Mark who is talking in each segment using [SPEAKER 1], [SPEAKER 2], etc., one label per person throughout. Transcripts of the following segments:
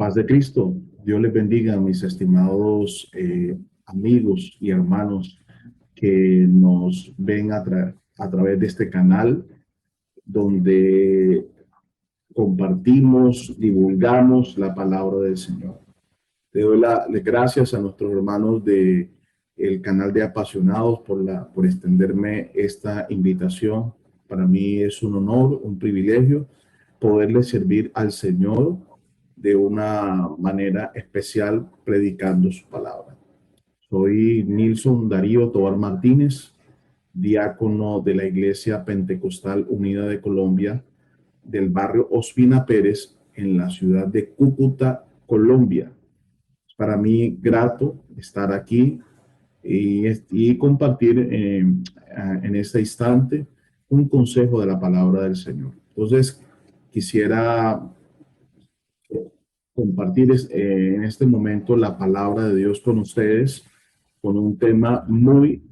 [SPEAKER 1] Paz de Cristo, Dios les bendiga, mis estimados amigos y hermanos que nos ven a través de este canal donde compartimos, divulgamos la palabra del Señor. Le doy las gracias a nuestros hermanos de el canal de Apasionados por extenderme esta invitación. Para mí es un honor, un privilegio poderle servir al Señor de una manera especial predicando su palabra. Soy Nilson Darío Tobar Martínez, diácono de la Iglesia Pentecostal Unida de Colombia, del barrio Ospina Pérez, en la ciudad de Cúcuta, Colombia. Para mí grato estar aquí y compartir en este instante un consejo de la palabra del Señor. Entonces, quisiera compartir en este momento la palabra de Dios con ustedes con un tema muy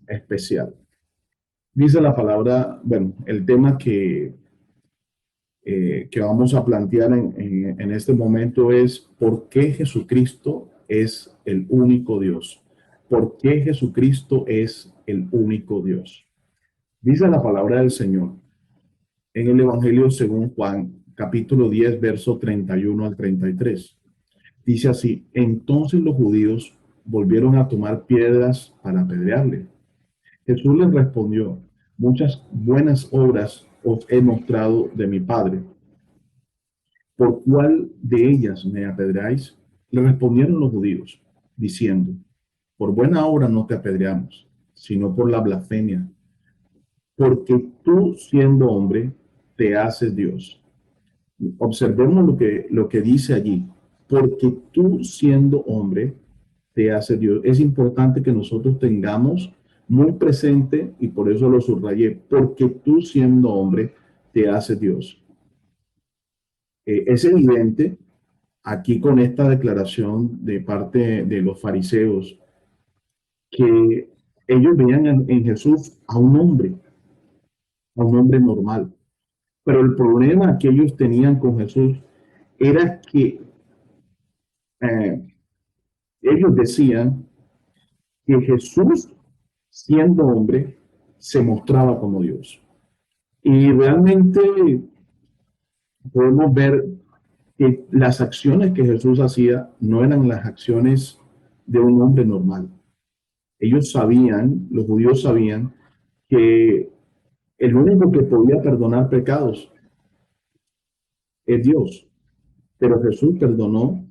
[SPEAKER 1] especial. Dice la palabra, bueno, el tema que vamos a plantear en este momento es ¿por qué Jesucristo es el único Dios? ¿Por qué Jesucristo es el único Dios? Dice la palabra del Señor en el Evangelio según Juan, capítulo 10, verso 31 al 33. Dice así: entonces los judíos volvieron a tomar piedras para apedrearle. Jesús les respondió: muchas buenas obras os he mostrado de mi Padre. ¿Por cuál de ellas me apedreáis? Le respondieron los judíos, diciendo: por buena obra no te apedreamos, sino por la blasfemia, porque tú, siendo hombre, te haces Dios. Observemos lo que dice allí. Porque tú, siendo hombre, te haces Dios. Es importante que nosotros tengamos muy presente, y por eso lo subrayé, porque tú, siendo hombre, te haces Dios. Es evidente aquí con esta declaración de parte de los fariseos que ellos veían en Jesús a un hombre normal. Pero el problema que ellos tenían con Jesús era que ellos decían que Jesús, siendo hombre, se mostraba como Dios. Y realmente podemos ver que las acciones que Jesús hacía no eran las acciones de un hombre normal. Ellos sabían, los judíos sabían, que el único que podía perdonar pecados es Dios. Pero Jesús perdonó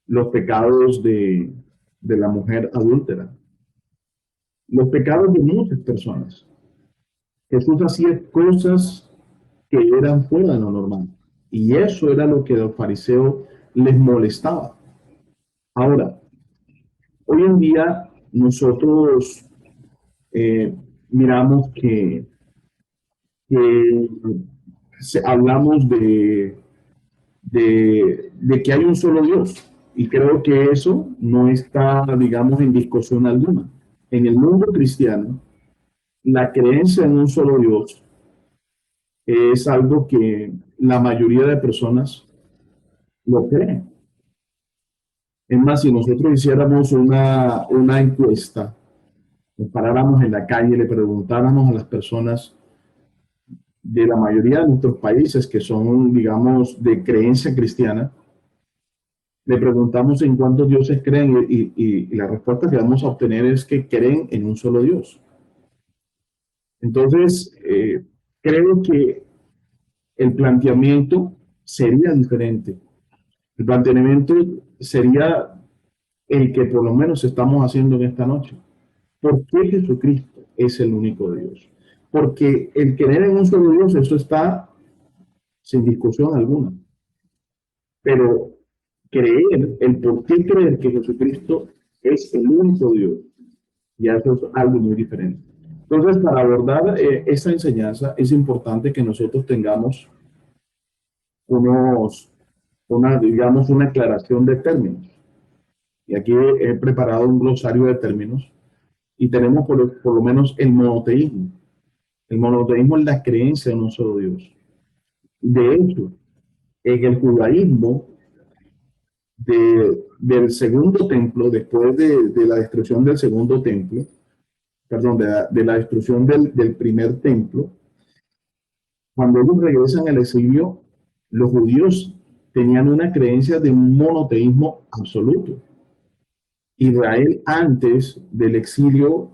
[SPEAKER 1] los pecados de la mujer adúltera, los pecados de muchas personas. Jesús hacía cosas que eran fuera de lo normal. Y eso era lo que a los fariseos les molestaba. Ahora, hoy en día nosotros miramos que hablamos de que hay un solo Dios. Y creo que eso no está, digamos, en discusión alguna. En el mundo cristiano, la creencia en un solo Dios es algo que la mayoría de personas lo creen. Es más, si nosotros hiciéramos una encuesta, nos paráramos en la calle y le preguntáramos a las personas de la mayoría de nuestros países que son, digamos, de creencia cristiana, le preguntamos en cuántos dioses creen y la respuesta que vamos a obtener es que creen en un solo Dios. Entonces, creo que el planteamiento sería diferente. El planteamiento sería el que por lo menos estamos haciendo en esta noche. ¿Por qué Jesucristo es el único Dios? Porque el creer en un solo Dios, eso está sin discusión alguna. Pero creer, el por qué creer que Jesucristo es el único Dios, ya eso es algo muy diferente. Entonces, para abordar esta enseñanza, es importante que nosotros tengamos digamos, una aclaración de términos. Y aquí he preparado un glosario de términos y tenemos por lo menos el monoteísmo. El monoteísmo es la creencia en un solo Dios. De hecho, en el judaísmo del segundo templo, después de la destrucción del segundo templo, perdón, de la destrucción del primer templo, cuando ellos regresan al exilio, los judíos tenían una creencia de un monoteísmo absoluto. Israel antes del exilio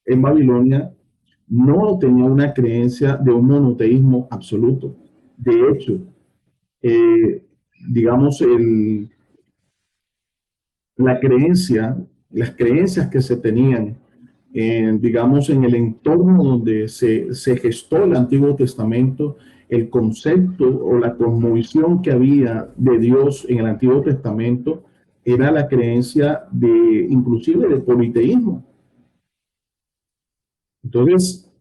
[SPEAKER 1] en Babilonia no tenía una creencia de un monoteísmo absoluto. De hecho, eh, digamos, la creencia, las creencias que se tenían, digamos, en el entorno donde se gestó el Antiguo Testamento, el concepto o la cosmovisión que había de Dios en el Antiguo Testamento era la creencia de, inclusive, de politeísmo. Entonces,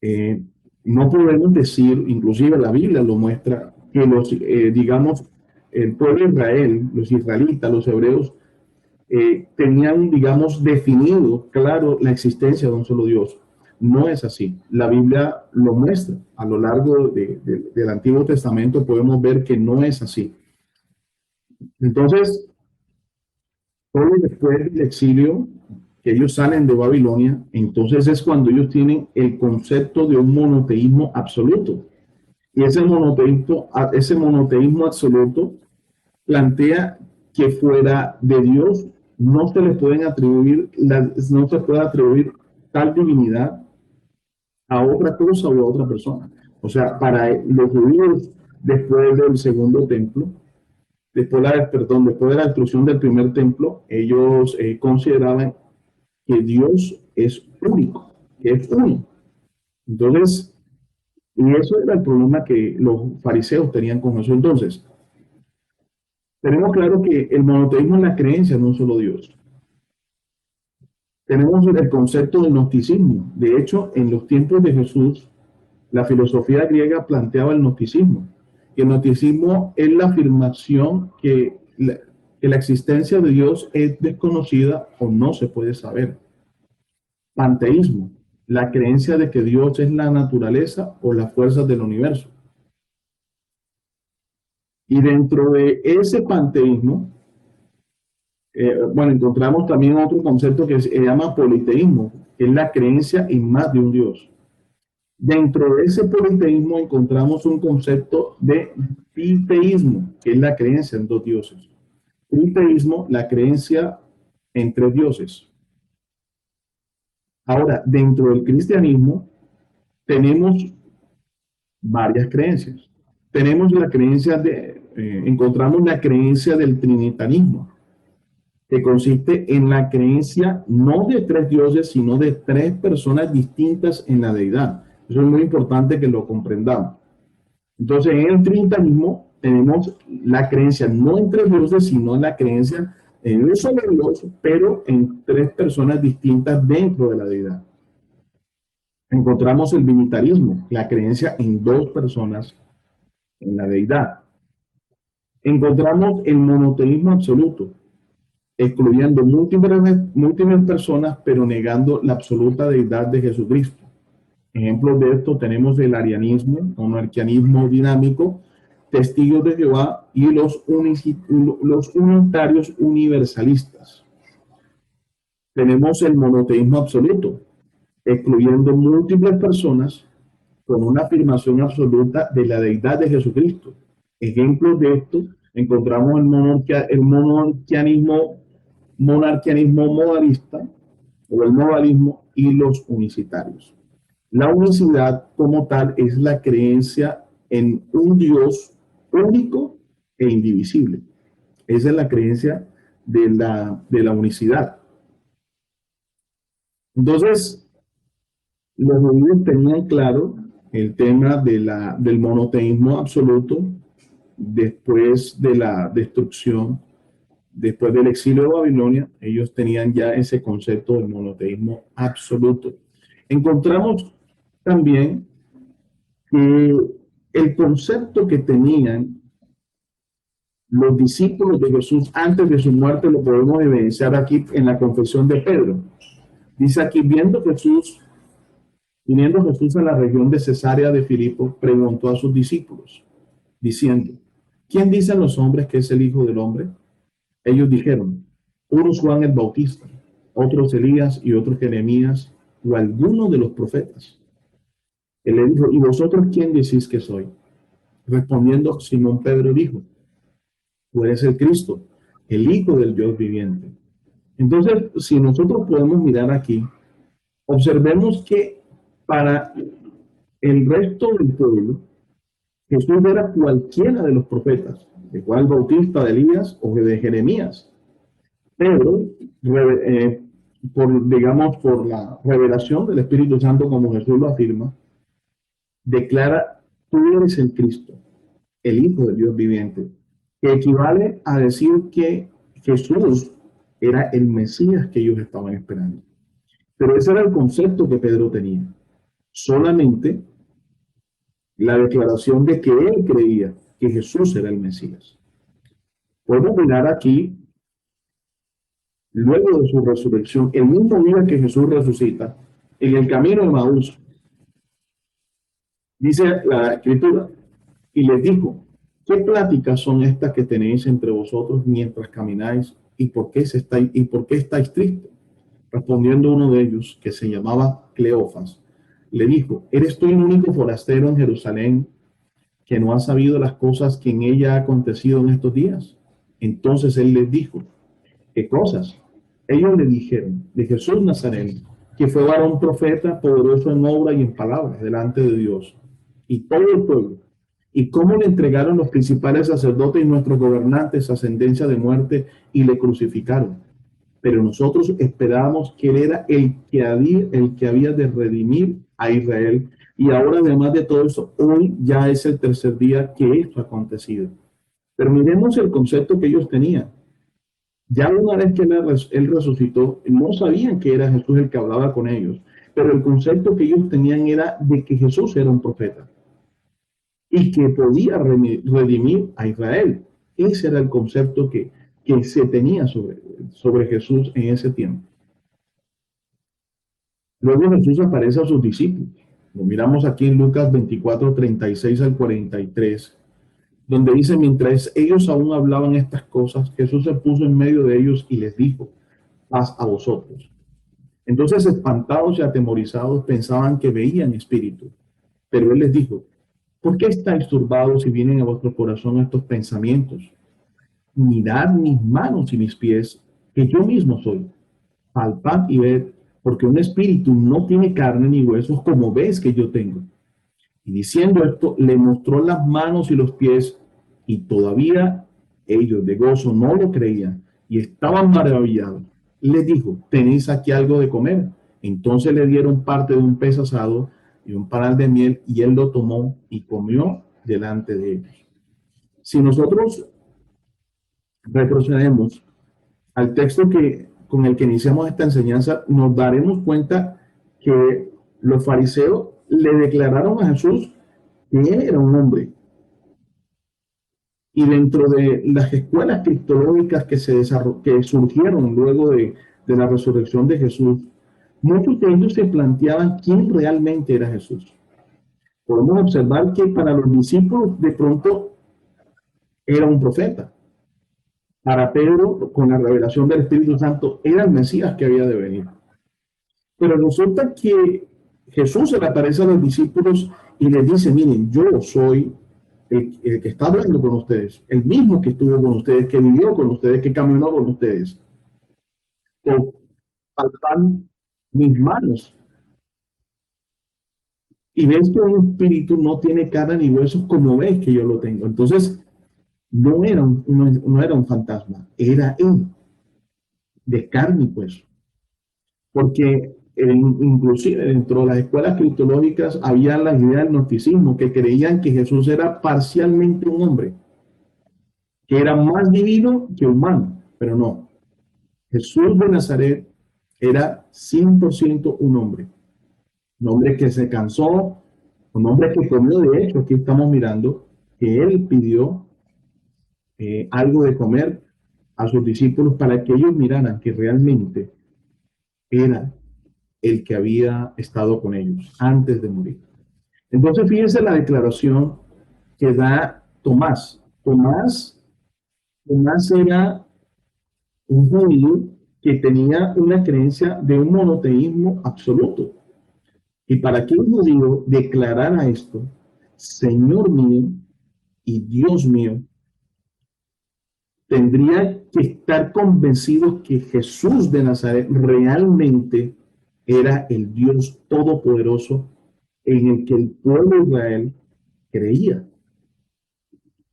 [SPEAKER 1] eh, no podemos decir, inclusive la Biblia lo muestra, que los, digamos, el pueblo de Israel, los israelitas, los hebreos, tenían, digamos, definido, claro, la existencia de un solo Dios. No es así. La Biblia lo muestra. A lo largo del Antiguo Testamento podemos ver que no es así. Entonces, solo después del exilio, que ellos salen de Babilonia, entonces es cuando ellos tienen el concepto de un monoteísmo absoluto. Y ese monoteísmo absoluto plantea que fuera de Dios no se le pueden atribuir, no se puede atribuir tal divinidad a otra cosa o a otra persona. O sea, para los judíos, después del segundo templo, después de la destrucción del primer templo, ellos consideraban que Dios es único, que es único. Entonces, y eso era el problema que los fariseos tenían con eso. Entonces, tenemos claro que el monoteísmo es la creencia en un solo Dios. Tenemos el concepto del gnosticismo. De hecho, en los tiempos de Jesús, la filosofía griega planteaba el gnosticismo. Y el gnosticismo es la afirmación que la existencia de Dios es desconocida o no se puede saber. Panteísmo, la creencia de que Dios es la naturaleza o las fuerzas del universo. Y dentro de ese panteísmo, bueno, encontramos también otro concepto que se llama politeísmo, que es la creencia en más de un Dios. Dentro de ese politeísmo encontramos un concepto de biteísmo, que es la creencia en dos dioses. Triteísmo, la creencia en tres dioses. Ahora, dentro del cristianismo tenemos varias creencias. Tenemos la creencia encontramos la creencia del trinitarismo, que consiste en la creencia no de tres dioses, sino de tres personas distintas en la deidad. Eso es muy importante que lo comprendamos. Entonces, en el trinitarismo tenemos la creencia no en tres dioses, sino en la creencia en un solo Dios, pero en tres personas distintas dentro de la deidad. Encontramos el binitarismo, la creencia en dos personas en la deidad. Encontramos el monoteísmo absoluto, excluyendo múltiples personas, pero negando la absoluta deidad de Jesucristo. Ejemplos de esto tenemos el arianismo, monarquianismo dinámico, testigos de Jehová y los unitarios universalistas. Tenemos el monoteísmo absoluto, excluyendo múltiples personas con una afirmación absoluta de la deidad de Jesucristo. Ejemplos de esto encontramos el monarquianismo modalista o el modalismo y los unicitarios. La unicidad como tal es la creencia en un Dios único e indivisible. Esa es la creencia de la unicidad. Entonces, los judíos tenían claro el tema del monoteísmo absoluto después de la destrucción, después del exilio de Babilonia. Ellos tenían ya ese concepto del monoteísmo absoluto. Encontramos también que el concepto que tenían los discípulos de Jesús antes de su muerte lo podemos evidenciar aquí en la confesión de Pedro. Dice aquí, viniendo Jesús a la región de Cesarea de Filipo, preguntó a sus discípulos, diciendo, ¿quién dicen los hombres que es el Hijo del Hombre? Ellos dijeron, unos Juan el Bautista, otros Elías y otros Jeremías o alguno de los profetas. Él le dijo, ¿y vosotros quién decís que soy? Respondiendo, Simón Pedro dijo, tú eres el Cristo, el Hijo del Dios viviente. Entonces, si nosotros podemos mirar aquí, observemos que para el resto del pueblo, Jesús era cualquiera de los profetas, de Juan el Bautista, de Elías o de Jeremías. Pero, digamos, por la revelación del Espíritu Santo, como Jesús lo afirma, declara, tú eres el Cristo, el Hijo de Dios viviente, que equivale a decir que Jesús era el Mesías que ellos estaban esperando. Pero ese era el concepto que Pedro tenía. Solamente la declaración de que él creía que Jesús era el Mesías. Podemos mirar aquí, luego de su resurrección, el mismo día que Jesús resucita, en el camino de Maús, dice la Escritura, y les dijo, ¿qué pláticas son estas que tenéis entre vosotros mientras camináis? ¿Y por qué estáis tristes? Respondiendo uno de ellos, que se llamaba Cleofas, le dijo, ¿eres tú el único forastero en Jerusalén que no ha sabido las cosas que en ella ha acontecido en estos días? Entonces él les dijo, ¿qué cosas? Ellos le dijeron, de Jesús Nazareno, que fue varón profeta, poderoso en obra y en palabra delante de Dios y todo el pueblo, y cómo le entregaron los principales sacerdotes y nuestros gobernantes a sentencia de muerte y le crucificaron. Pero nosotros esperábamos que él era el que había de redimir a Israel. Y ahora, además de todo eso, hoy ya es el tercer día que esto ha acontecido. Pero miremos el concepto que ellos tenían. Ya una vez que él resucitó, no sabían que era Jesús el que hablaba con ellos, pero el concepto que ellos tenían era de que Jesús era un profeta y que podía redimir a Israel. Ese era el concepto que se tenía sobre Jesús en ese tiempo. Luego Jesús aparece a sus discípulos. Lo miramos aquí en Lucas 24, 36 al 43, donde dice, mientras ellos aún hablaban estas cosas, Jesús se puso en medio de ellos y les dijo, paz a vosotros. Entonces, espantados y atemorizados, pensaban que veían espíritu. Pero él les dijo, ¿por qué estáis turbados si vienen a vuestro corazón estos pensamientos? Mirad mis manos y mis pies, que yo mismo soy. Palpad y ved, porque un espíritu no tiene carne ni huesos como ves que yo tengo. Y diciendo esto, le mostró las manos y los pies, y todavía ellos de gozo no lo creían y estaban maravillados. Les dijo, ¿tenéis aquí algo de comer? Entonces le dieron parte de un pez asado y un panal de miel, y él lo tomó y comió delante de ellos. Si nosotros retrocedemos al texto con el que iniciamos esta enseñanza, nos daremos cuenta que los fariseos le declararon a Jesús que él era un hombre. Y dentro de las escuelas cristológicas que surgieron luego de la resurrección de Jesús, muchos de ellos se planteaban quién realmente era Jesús. Podemos observar que para los discípulos de pronto era un profeta. Para Pedro, con la revelación del Espíritu Santo, era el Mesías que había de venir. Pero resulta que Jesús se le aparece a los discípulos y les dice, miren, yo soy el que está hablando con ustedes, el mismo que estuvo con ustedes, que vivió con ustedes, que caminó con ustedes. Palpan mis manos y ves que un espíritu no tiene carne ni huesos como ves que yo lo tengo. Entonces, no era un fantasma, era él, de carne y hueso. Porque inclusive dentro de las escuelas cristológicas había la idea del gnosticismo, que creían que Jesús era parcialmente un hombre, que era más divino que humano, pero no. Jesús de Nazaret era 100% un hombre que se cansó, un hombre que comió. De hecho, aquí estamos mirando que él pidió algo de comer a sus discípulos para que ellos miraran que realmente era el que había estado con ellos antes de morir. Entonces, fíjense la declaración que da Tomás. Tomás era un judío que tenía una creencia de un monoteísmo absoluto. Y para que un judío declarara esto, Señor mío y Dios mío, tendría que estar convencido que Jesús de Nazaret realmente era el Dios todopoderoso en el que el pueblo de Israel creía.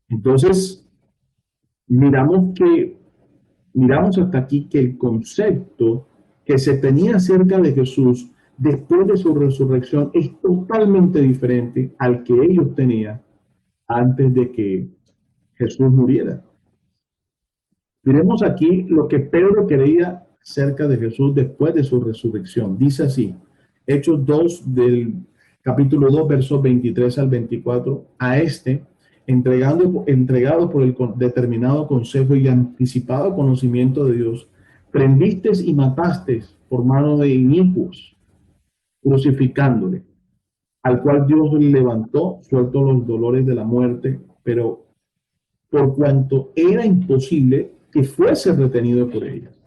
[SPEAKER 1] Entonces, miramos que miramos hasta aquí que el concepto que se tenía acerca de Jesús después de su resurrección es totalmente diferente al que ellos tenían antes de que Jesús muriera. Miremos aquí lo que Pedro creía acerca de Jesús después de su resurrección. Dice así, Hechos 2 del capítulo 2, versos 23 al 24, a este, entregado por el determinado consejo y anticipado conocimiento de Dios, prendisteis y matasteis por mano de inicuos, crucificándole, al cual Dios le levantó, suelto los dolores de la muerte, pero por cuanto era imposible que fuese retenido por ellas.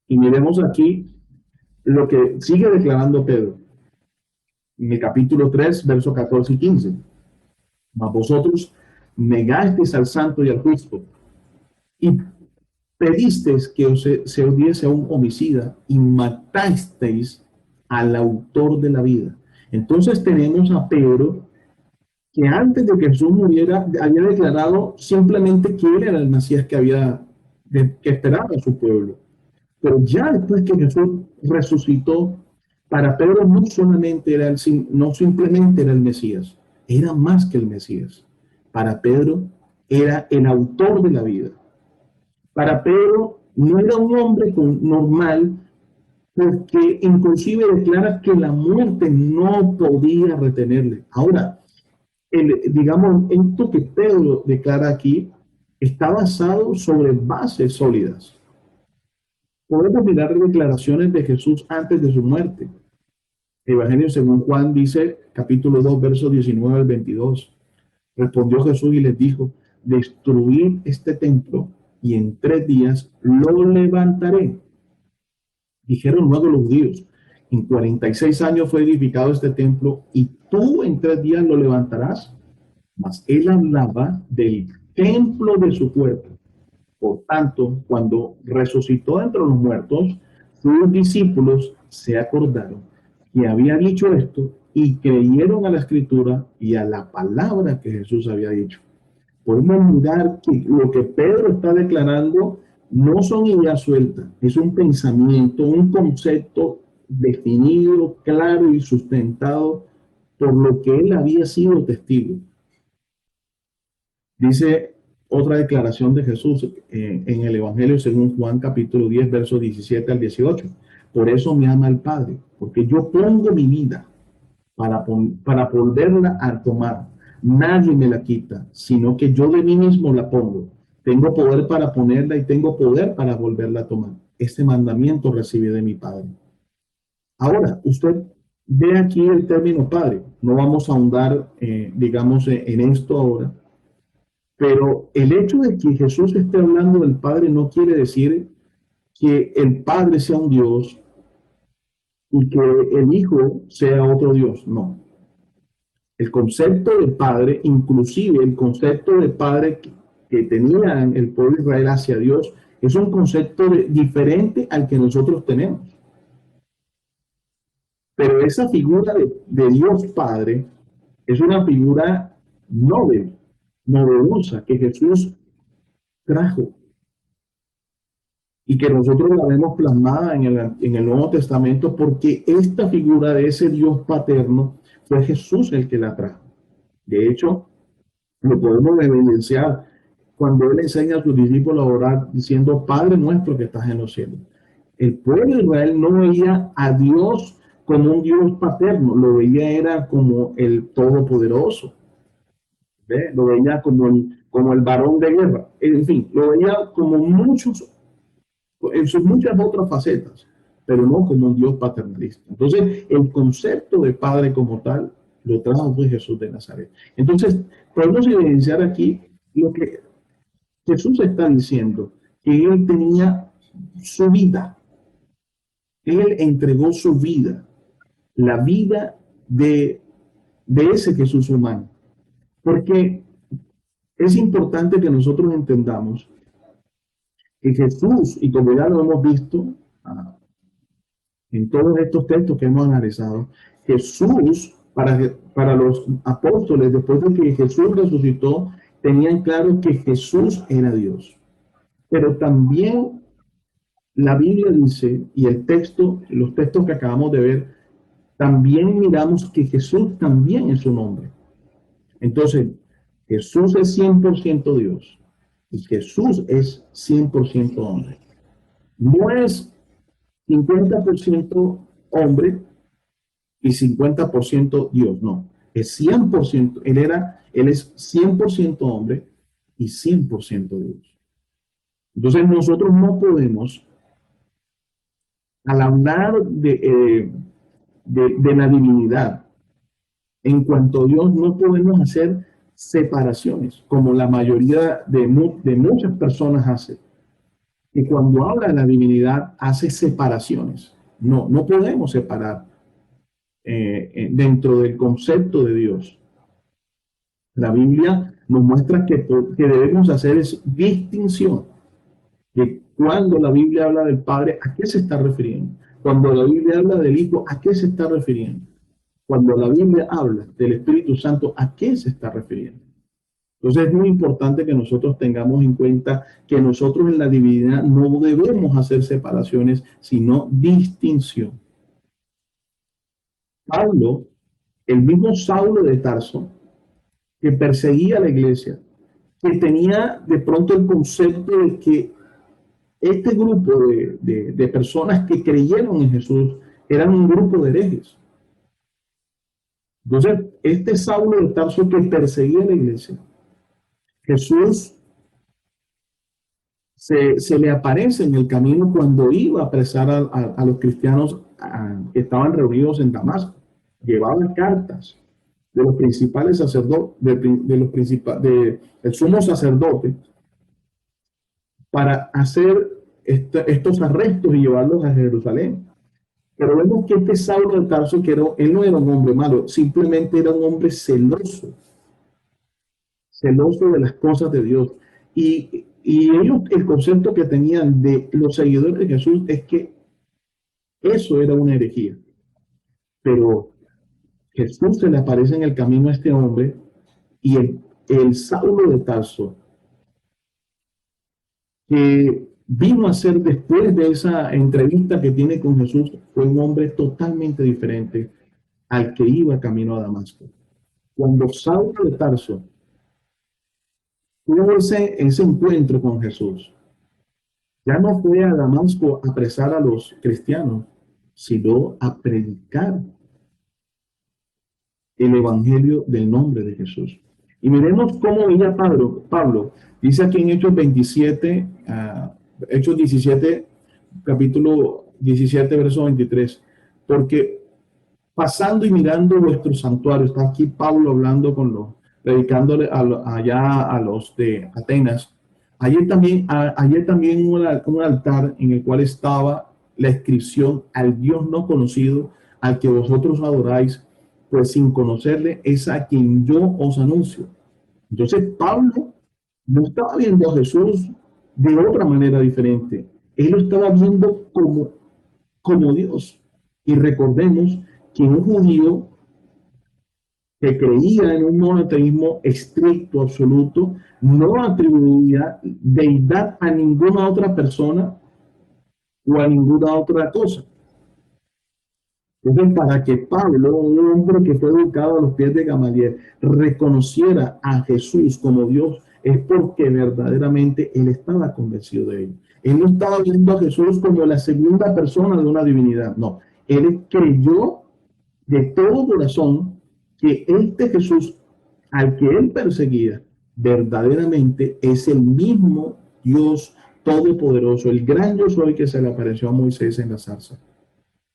[SPEAKER 1] Y miremos aquí lo que sigue declarando Pedro en el capítulo 3, versos 14 y 15. Mas vosotros negasteis al santo y al justo y pedisteis que se os diese a un homicida y matasteis al autor de la vida. Entonces tenemos a Pedro que antes de que Jesús muriera había declarado simplemente que él era el Mesías que esperaba a su pueblo. Pero ya después que Jesús resucitó, para Pedro no solamente era no simplemente era el Mesías, era más que el Mesías. Para Pedro era el autor de la vida. Para Pedro no era un hombre normal, porque inclusive declara que la muerte no podía retenerle. Ahora, digamos, esto que Pedro declara aquí está basado sobre bases sólidas. Podemos mirar declaraciones de Jesús antes de su muerte. Evangelio según Juan dice, capítulo 2, versos 19 al 22. Respondió Jesús y les dijo, destruid este templo y en 3 días lo levantaré. Dijeron luego los judíos, en 46 años fue edificado este templo y tú en 3 días lo levantarás. Mas él hablaba del templo de su cuerpo. Por tanto, cuando resucitó entre los muertos, sus discípulos se acordaron que había dicho esto y creyeron a la escritura y a la palabra que Jesús había dicho. Podemos mirar que lo que Pedro está declarando no son ideas sueltas, es un pensamiento, un concepto definido, claro y sustentado por lo que él había sido testigo. Dice otra declaración de Jesús en el Evangelio según Juan capítulo 10, versos 17 al 18. Por eso me ama el Padre, porque yo pongo mi vida para volverla a tomar. Nadie me la quita, sino que yo de mí mismo la pongo. Tengo poder para ponerla y tengo poder para volverla a tomar. Este mandamiento recibí de mi Padre. Ahora, usted ve aquí el término Padre. No vamos a ahondar, digamos, en esto ahora. Pero el hecho de que Jesús esté hablando del Padre no quiere decir que el Padre sea un Dios y que el Hijo sea otro Dios. No. El concepto de Padre, inclusive el concepto de Padre que tenía el pueblo de Israel hacia Dios, es un concepto diferente al que nosotros tenemos. Pero esa figura de Dios Padre es una figura noble, novedosa, que Jesús trajo y que nosotros la vemos plasmada en el Nuevo Testamento porque esta figura de ese Dios paterno fue Jesús el que la trajo. De hecho, lo podemos evidenciar cuando él enseña a sus discípulos a orar diciendo, Padre nuestro que estás en los cielos. El pueblo de Israel no veía a Dios como un Dios paterno, lo veía era como el Todopoderoso. ¿Ve? Lo veía como el varón de guerra. En fin, lo veía como en sus muchas otras facetas, pero no como un Dios paternalista. Entonces, el concepto de Padre como tal lo trajo fue Jesús de Nazaret. Entonces, podemos evidenciar aquí lo que Jesús está diciendo, que Él tenía su vida. Él entregó su vida, la vida de ese Jesús humano. Porque es importante que nosotros entendamos que Jesús, y como ya lo hemos visto en todos estos textos que hemos analizado, Jesús, para los apóstoles, después de que Jesús resucitó, tenían claro que Jesús era Dios. Pero también la Biblia dice, y el texto, los textos que acabamos de ver, también miramos que Jesús también es un hombre. Entonces, Jesús es 100% Dios y Jesús es 100% hombre. No es 50% hombre y 50% Dios, no. Es 100%, él es 100% hombre y 100% Dios. Entonces nosotros no podemos, al hablar de la divinidad, en cuanto a Dios, no podemos hacer separaciones, como la mayoría de muchas personas hace. Y cuando habla de la divinidad, hace separaciones. No, no podemos separar dentro del concepto de Dios. La Biblia nos muestra que debemos hacer es distinción de cuando la Biblia habla del Padre, ¿a qué se está refiriendo? Cuando la Biblia habla del Hijo, ¿a qué se está refiriendo? Cuando la Biblia habla del Espíritu Santo, ¿a qué se está refiriendo? Entonces es muy importante que nosotros tengamos en cuenta que nosotros en la divinidad no debemos hacer separaciones, sino distinción. Pablo, el mismo Saulo de Tarso, que perseguía a la iglesia, que tenía de pronto el concepto de que este grupo de personas que creyeron en Jesús eran un grupo de herejes. Entonces, este Saulo de Tarso que perseguía a la iglesia, Jesús se le aparece en el camino cuando iba a apresar a los cristianos que estaban reunidos en Damasco. Llevaban cartas de los principales sacerdotes, del sumo sacerdote, para hacer estos arrestos y llevarlos a Jerusalén. Pero vemos que este Saulo de Tarso, él no era un hombre malo, simplemente era un hombre celoso, celoso de las cosas de Dios. Y ellos, el concepto que tenían de los seguidores de Jesús es que eso era una herejía. Pero Jesús se le aparece en el camino a este hombre y el Saulo de Tarso, que vino a ser después de esa entrevista que tiene con Jesús, fue un hombre totalmente diferente al que iba camino a Damasco. Cuando Saulo de Tarso tuvo ese encuentro con Jesús, ya no fue a Damasco a apresar a los cristianos, sino a predicar el evangelio del nombre de Jesús. Y miremos cómo veía Pablo. Dice aquí en Hechos 27, Hechos 17, capítulo 17, verso 23. Porque pasando y mirando vuestro santuario, está aquí Pablo hablando predicándole allá a los de Atenas. Ayer también un altar en el cual estaba la inscripción al Dios no conocido, al que vosotros adoráis, pues sin conocerle es a quien yo os anuncio. Entonces Pablo no estaba viendo a Jesús de otra manera diferente. Él lo estaba viendo como Dios. Y recordemos que un judío que creía en un monoteísmo estricto, absoluto, no atribuía deidad a ninguna otra persona o a ninguna otra cosa. Entonces, para que Pablo, un hombre que fue educado a los pies de Gamaliel, reconociera a Jesús como Dios, es porque verdaderamente él estaba convencido de ello. Él no estaba viendo a Jesús como la segunda persona de una divinidad, no. Él creyó de todo corazón que este Jesús al que él perseguía verdaderamente es el mismo Dios todopoderoso, el gran yo soy que se le apareció a Moisés en la zarza.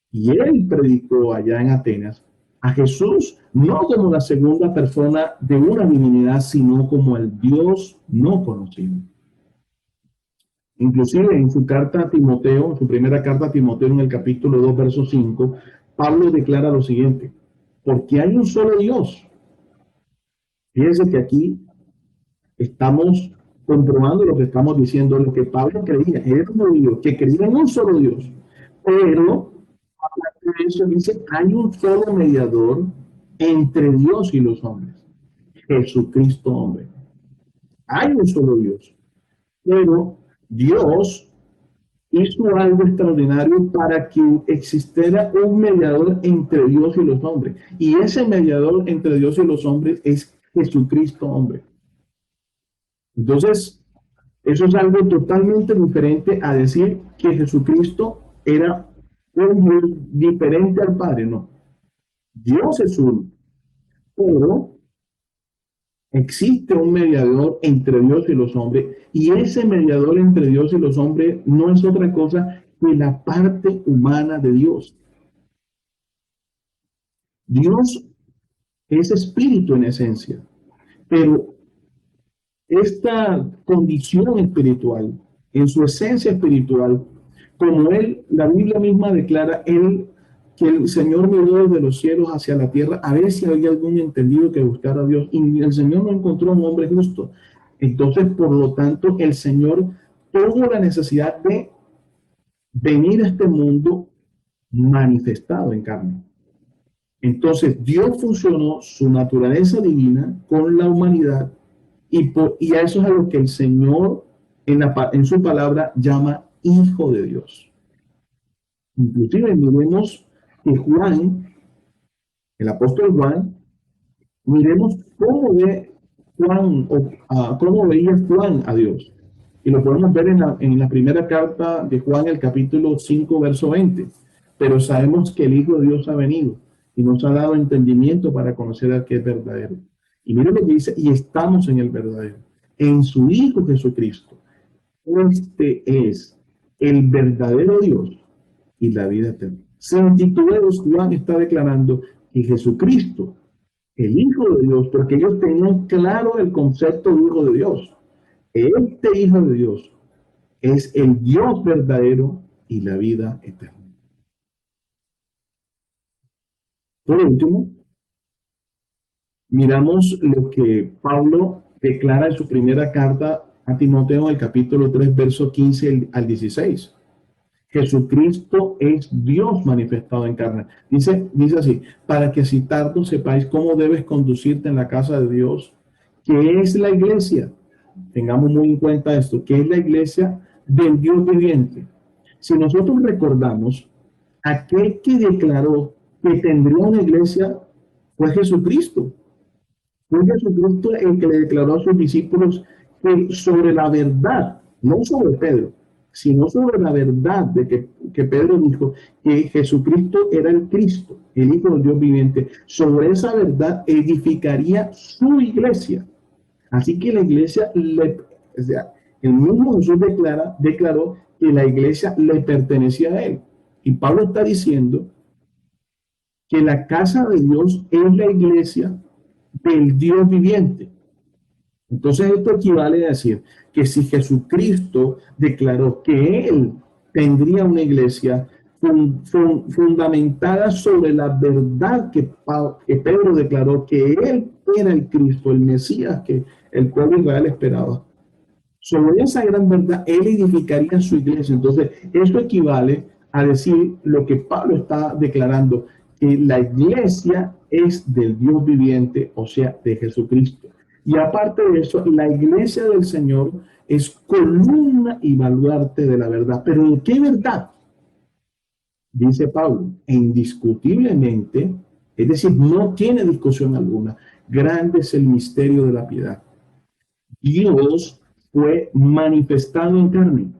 [SPEAKER 1] Y él predicó allá en Atenas a Jesús no como la segunda persona de una divinidad, sino como el Dios no conocido. Inclusive en su carta a Timoteo, en su primera carta a Timoteo, en el capítulo 2 verso 5, Pablo declara lo siguiente: porque hay un solo Dios. Fíjense que aquí estamos comprobando lo que estamos diciendo, lo que Pablo creía. Era un Dios que creía en un solo Dios. Pero, aparte de eso, dice, hay un solo mediador entre Dios y los hombres. Jesucristo, hombre. Hay un solo Dios. Pero Dios hizo algo extraordinario para que existiera un mediador entre Dios y los hombres. Y ese mediador entre Dios y los hombres es Jesucristo, hombre. Entonces, eso es algo totalmente diferente a decir que Jesucristo era un Dios diferente al Padre, no. Dios es uno, pero existe un mediador entre Dios y los hombres, y ese mediador entre Dios y los hombres no es otra cosa que la parte humana de Dios. Dios es espíritu en esencia, pero esta condición espiritual, en su esencia espiritual, como él, la Biblia misma declara, él, que el Señor miró desde los cielos hacia la tierra a ver si había algún entendido que buscara a Dios, y el Señor no encontró un hombre justo. Entonces, por lo tanto, el Señor tuvo la necesidad de venir a este mundo manifestado en carne. Entonces, Dios funcionó su naturaleza divina con la humanidad, y a eso es a lo que el Señor en su palabra llama hijo de Dios. Inclusive miremos que Juan, el apóstol Juan, miremos cómo ve Juan, cómo veía Juan a Dios. Y lo podemos ver en la primera carta de Juan, el capítulo 5 verso 20. Pero sabemos que el Hijo de Dios ha venido y nos ha dado entendimiento para conocer al que es verdadero. Y mire lo que dice, y estamos en el verdadero, en su Hijo Jesucristo. Este es el verdadero Dios y la vida eterna. Sin titubeos, Juan está declarando que Jesucristo, el Hijo de Dios, porque ellos tenían claro el concepto de Hijo de Dios. Este Hijo de Dios es el Dios verdadero y la vida eterna. Por último, miramos lo que Pablo declara en su primera carta a Timoteo, el capítulo 3, verso 15 al 16. Jesucristo es Dios manifestado en carne. Dice así, para que así tarde sepáis cómo debes conducirte en la casa de Dios, que es la iglesia. Tengamos muy en cuenta esto, que es la iglesia del Dios viviente. Si nosotros recordamos, aquel que declaró que tendría una iglesia fue Jesucristo. Fue Jesucristo el que le declaró a sus discípulos que sobre la verdad, no sobre Pedro, sino sobre la verdad de que Pedro dijo que Jesucristo era el Cristo, el Hijo del Dios viviente. Sobre esa verdad edificaría su iglesia. Así que la iglesia, o sea, el mismo Jesús declaró que la iglesia le pertenecía a él. Y Pablo está diciendo que la casa de Dios es la iglesia del Dios viviente. Entonces esto equivale a decir que si Jesucristo declaró que él tendría una iglesia fundamentada sobre la verdad que Pedro declaró que él era el Cristo, el Mesías que el pueblo de Israel esperaba. Sobre esa gran verdad, él edificaría su iglesia. Entonces, eso equivale a decir lo que Pablo está declarando, que la iglesia es del Dios viviente, o sea, de Jesucristo. Y aparte de eso, la iglesia del Señor es columna y baluarte de la verdad. ¿Pero de qué verdad? Dice Pablo, indiscutiblemente, es decir, no tiene discusión alguna. Grande es el misterio de la piedad. Dios fue manifestado en carne,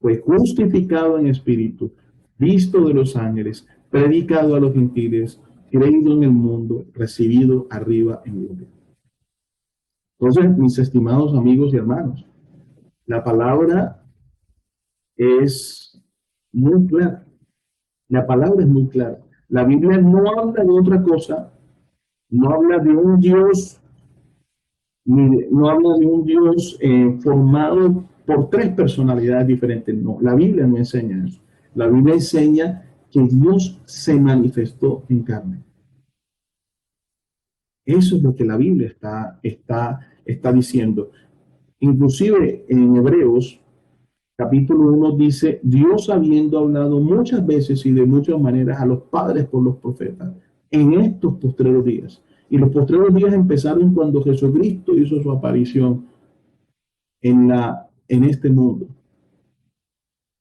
[SPEAKER 1] fue justificado en espíritu, visto de los ángeles, predicado a los gentiles, creído en el mundo, recibido arriba en gloria. Entonces, mis estimados amigos y hermanos, la palabra es muy clara. La palabra es muy clara. La Biblia no habla de otra cosa, no habla de un Dios, no habla de un Dios formado por tres personalidades diferentes. No, la Biblia no enseña eso. La Biblia enseña que Dios se manifestó en carne. Eso es lo que la Biblia está diciendo. Inclusive en Hebreos capítulo 1 dice, Dios habiendo hablado muchas veces y de muchas maneras a los padres por los profetas en estos postreros días. Y los postreros días empezaron cuando Jesucristo hizo su aparición en este mundo.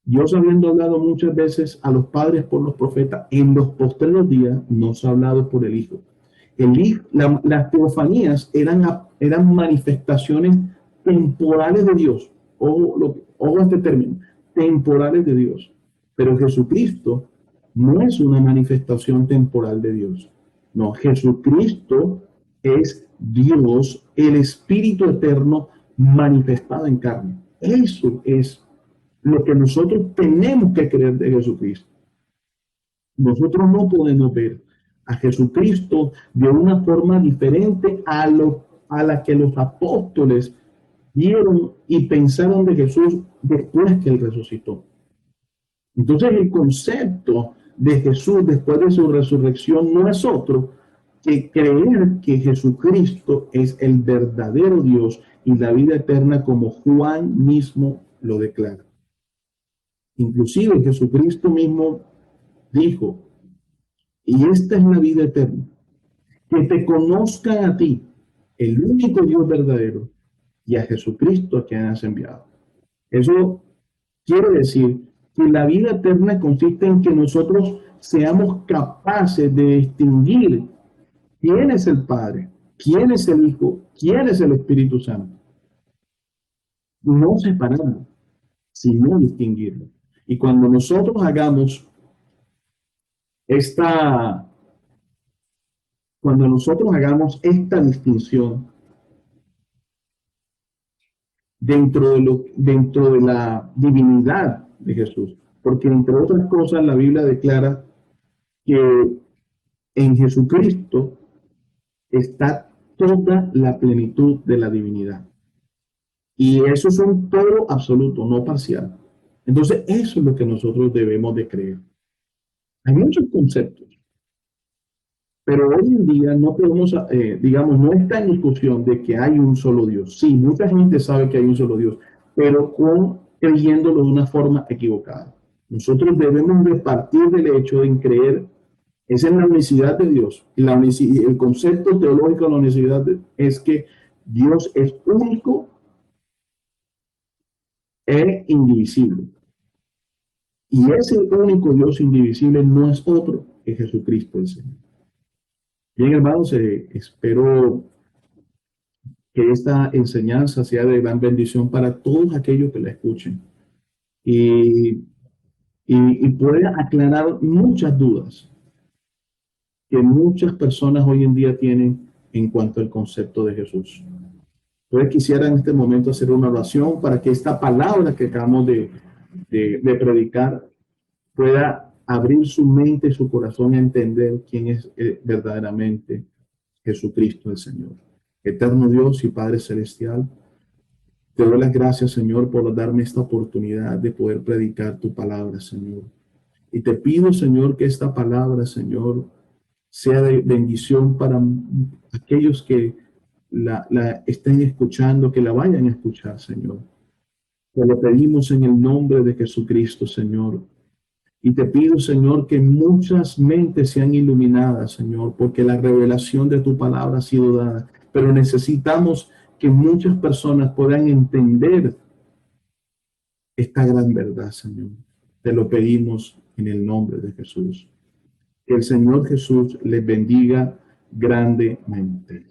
[SPEAKER 1] Dios habiendo hablado muchas veces a los padres por los profetas, en los postreros días nos ha hablado por el Hijo. Las teofanías eran manifestaciones temporales de Dios. Ojo a este término, temporales de Dios. Pero Jesucristo no es una manifestación temporal de Dios. No, Jesucristo es Dios, el Espíritu Eterno manifestado en carne. Eso es lo que nosotros tenemos que creer de Jesucristo. Nosotros no podemos ver a Jesucristo de una forma diferente a la que los apóstoles vieron y pensaron de Jesús después que él resucitó. Entonces el concepto de Jesús después de su resurrección no es otro que creer que Jesucristo es el verdadero Dios y la vida eterna como Juan mismo lo declara. Inclusive Jesucristo mismo dijo, y esta es la vida eterna, que te conozcan a ti, el único Dios verdadero, y a Jesucristo a quien has enviado. Eso quiere decir que la vida eterna consiste en que nosotros seamos capaces de distinguir quién es el Padre, quién es el Hijo, quién es el Espíritu Santo. No separarlo, sino distinguirlo. Y cuando nosotros hagamos esta, cuando nosotros hagamos esta distinción dentro de la divinidad de Jesús, porque entre otras cosas la Biblia declara que en Jesucristo está toda la plenitud de la divinidad. Y eso es un todo absoluto, no parcial. Entonces, eso es lo que nosotros debemos de creer. Hay muchos conceptos, pero hoy en día no podemos, digamos, no está en discusión de que hay un solo Dios. Sí, mucha gente sabe que hay un solo Dios, pero creyéndolo de una forma equivocada. Nosotros debemos de partir del hecho de creer es en la unicidad de Dios. El concepto teológico de la unicidad es que Dios es único e indivisible. Y ese único Dios indivisible no es otro que Jesucristo el Señor. Bien, hermanos, espero que esta enseñanza sea de gran bendición para todos aquellos que la escuchen y, y pueda aclarar muchas dudas que muchas personas hoy en día tienen en cuanto al concepto de Jesús. Entonces quisiera en este momento hacer una oración para que esta palabra que acabamos de predicar pueda abrir su mente y su corazón a entender quién es verdaderamente Jesucristo el Señor. Eterno Dios y Padre Celestial, te doy las gracias, Señor, por darme esta oportunidad de poder predicar tu palabra, Señor. Y te pido, Señor, que esta palabra, Señor, sea de bendición para aquellos que la estén escuchando, que la vayan a escuchar, Señor. Te lo pedimos en el nombre de Jesucristo, Señor. Y te pido, Señor, que muchas mentes sean iluminadas, Señor, porque la revelación de tu palabra ha sido dada. Pero necesitamos que muchas personas puedan entender esta gran verdad, Señor. Te lo pedimos en el nombre de Jesús. Que el Señor Jesús les bendiga grandemente.